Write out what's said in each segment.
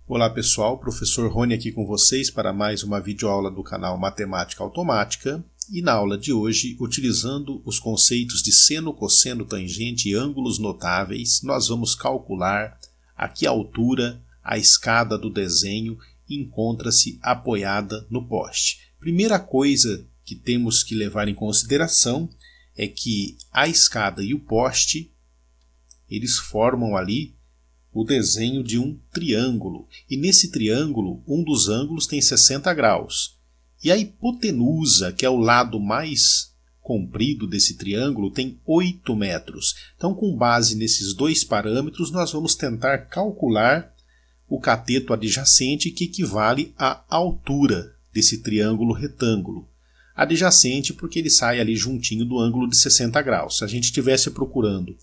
Olá pessoal, professor Rony aqui com vocês para mais uma videoaula do canal Matemática Automática e na aula de hoje, utilizando os conceitos de seno, cosseno, tangente e ângulos notáveis, nós vamos calcular a que altura a escada do desenho encontra-se apoiada no poste. Primeira coisa que temos que levar em consideração é que a escada e o poste, eles formam ali o desenho de um triângulo. E nesse triângulo, um dos ângulos tem 60 graus. E a hipotenusa, que é o lado mais comprido desse triângulo, tem 8 metros. Então, com base nesses dois parâmetros, nós vamos tentar calcular o cateto adjacente, que equivale à altura desse triângulo retângulo. Adjacente porque ele sai ali juntinho do ângulo de 60 graus. Se a gente estivesse procurando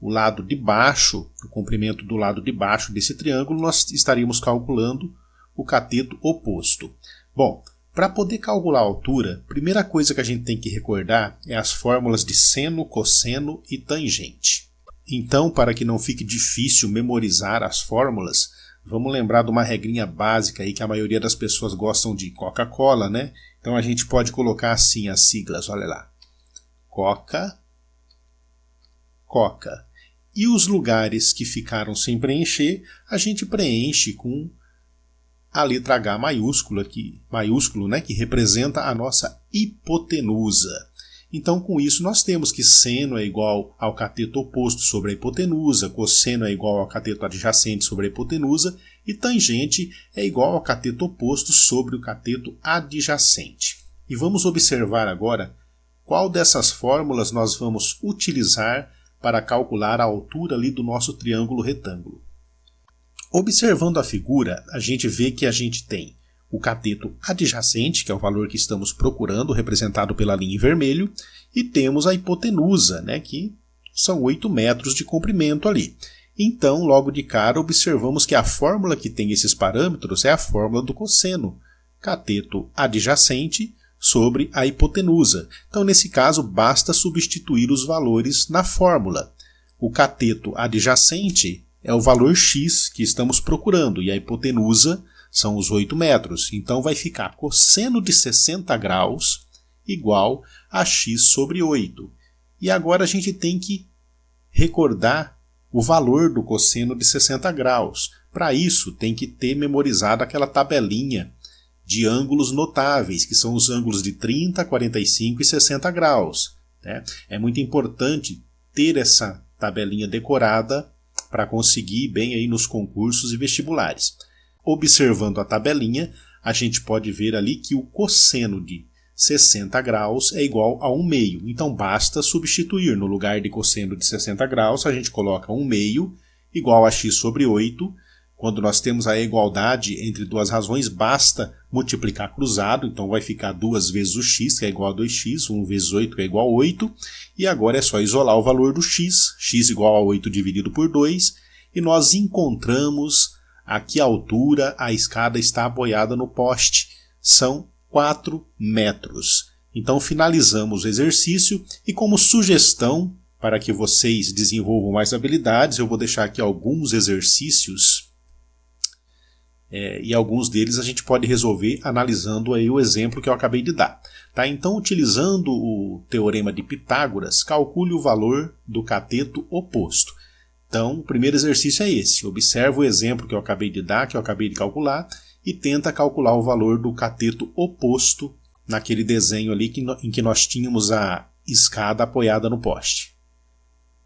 o lado de baixo, o comprimento do lado de baixo desse triângulo, nós estaríamos calculando o cateto oposto. Bom, para poder calcular a altura, a primeira coisa que a gente tem que recordar é as fórmulas de seno, cosseno e tangente. Então, para que não fique difícil memorizar as fórmulas, vamos lembrar de uma regrinha básica aí que a maioria das pessoas gostam de Coca-Cola, né? Então a gente pode colocar assim as siglas, olha lá. Coca. E os lugares que ficaram sem preencher, a gente preenche com a letra H maiúsculo, que representa a nossa hipotenusa. Então, com isso, nós temos que seno é igual ao cateto oposto sobre a hipotenusa, cosseno é igual ao cateto adjacente sobre a hipotenusa e tangente é igual ao cateto oposto sobre o cateto adjacente. E vamos observar agora qual dessas fórmulas nós vamos utilizar para calcular a altura ali do nosso triângulo retângulo. Observando a figura, a gente vê que a gente tem o cateto adjacente, que é o valor que estamos procurando, representado pela linha em vermelho, e temos a hipotenusa, que são 8 metros de comprimento ali. Então, logo de cara, observamos que a fórmula que tem esses parâmetros é a fórmula do cosseno, cateto adjacente sobre a hipotenusa. Então, nesse caso, basta substituir os valores na fórmula. O cateto adjacente é o valor x que estamos procurando e a hipotenusa são os 8 metros. Então, vai ficar cosseno de 60 graus igual a x sobre 8. E agora a gente tem que recordar o valor do cosseno de 60 graus. Para isso, tem que ter memorizado aquela tabelinha de ângulos notáveis, que são os ângulos de 30, 45 e 60 graus. É muito importante ter essa tabelinha decorada para conseguir bem aí nos concursos e vestibulares. Observando a tabelinha, a gente pode ver ali que o cosseno de 60 graus é igual a 1/2. Então basta substituir. No lugar de cosseno de 60 graus, a gente coloca 1/2 igual a x sobre 8. Quando nós temos a igualdade entre duas razões, basta multiplicar cruzado, então vai ficar 2 vezes o x, que é igual a 2x, 1 vezes 8, que é igual a 8, e agora é só isolar o valor do x igual a 8 dividido por 2, e nós encontramos a que altura a escada está apoiada no poste. São 4 metros. Então finalizamos o exercício, e como sugestão, para que vocês desenvolvam mais habilidades, eu vou deixar aqui alguns exercícios, e alguns deles a gente pode resolver analisando aí o exemplo que eu acabei de dar. Então, utilizando o teorema de Pitágoras, calcule o valor do cateto oposto. Então, o primeiro exercício é esse. Observa o exemplo que eu acabei de dar, que eu acabei de calcular, e tenta calcular o valor do cateto oposto naquele desenho ali em que nós tínhamos a escada apoiada no poste.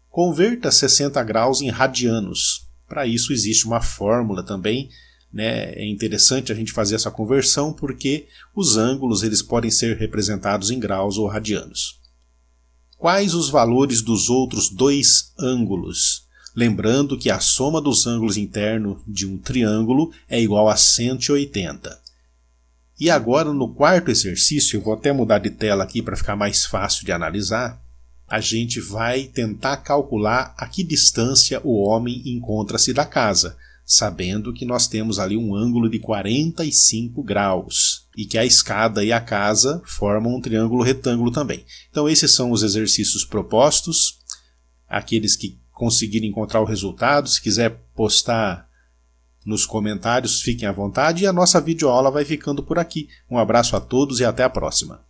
Converta 60 graus em radianos. Para isso existe uma fórmula também. É interessante a gente fazer essa conversão porque os ângulos eles podem ser representados em graus ou radianos. Quais os valores dos outros dois ângulos? Lembrando que a soma dos ângulos internos de um triângulo é igual a 180. E agora no quarto exercício, eu vou até mudar de tela aqui para ficar mais fácil de analisar, a gente vai tentar calcular a que distância o homem encontra-se da casa, sabendo que nós temos ali um ângulo de 45 graus e que a escada e a casa formam um triângulo retângulo também. Então esses são os exercícios propostos. Aqueles que conseguirem encontrar o resultado, se quiser postar nos comentários, fiquem à vontade, e a nossa videoaula vai ficando por aqui. Um abraço a todos e até a próxima.